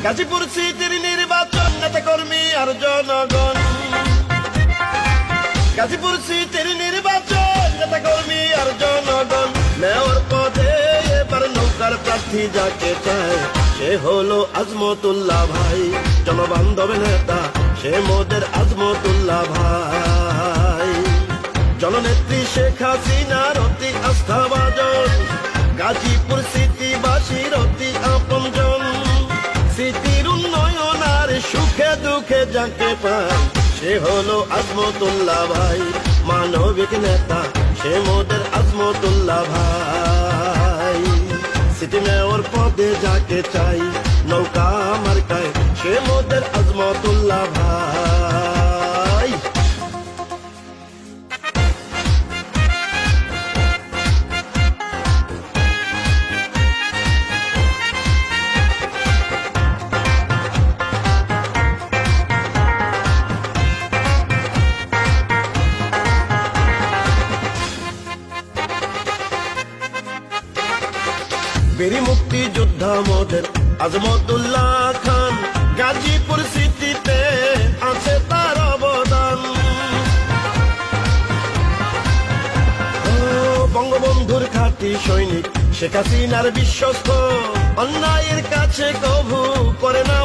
গাজীপুর সিটির নির্বাচন, নেতা কর্মী আর জনগণ। গাজীপুর সিটির নির্বাচন, নেতা কর্মী আর জনগণ। মেয়র পদে এবার নৌকার প্রার্থী যাকে চায় সে হলো আজমতুল্লাহ ভাই। জনবান্ধব নেতা সে মোদের আজমতুল্লাহ ভাই। জননেত্রী শেখ হাসিনার অতি আস্থাভাজন, গাজীপুর সিটিবাসীর অতি আপনজন। সিটির উন্নয়ন আর সুখে দুঃখে যাকে পায় সে হলো আজমতুল্লাহ ভাই। মানবিক নেতা সে মোদের আজমতুল্লাহ ভাই। সিটি মেয়র পদে যাকে চাই নৌকা মার্কায় সে মোদের আজমতুল্লাহ ভাই। বীর মুক্তিযোদ্ধা মোদের আজমতুল্লাহ খান। গাজীপুর সিটিতে আছে তার অবদান। বঙ্গবন্ধুর খাঁটি সৈনিক, শেখ হাসিনার বিশ্বস্ত, অন্যায়ের কাছে কভু করে না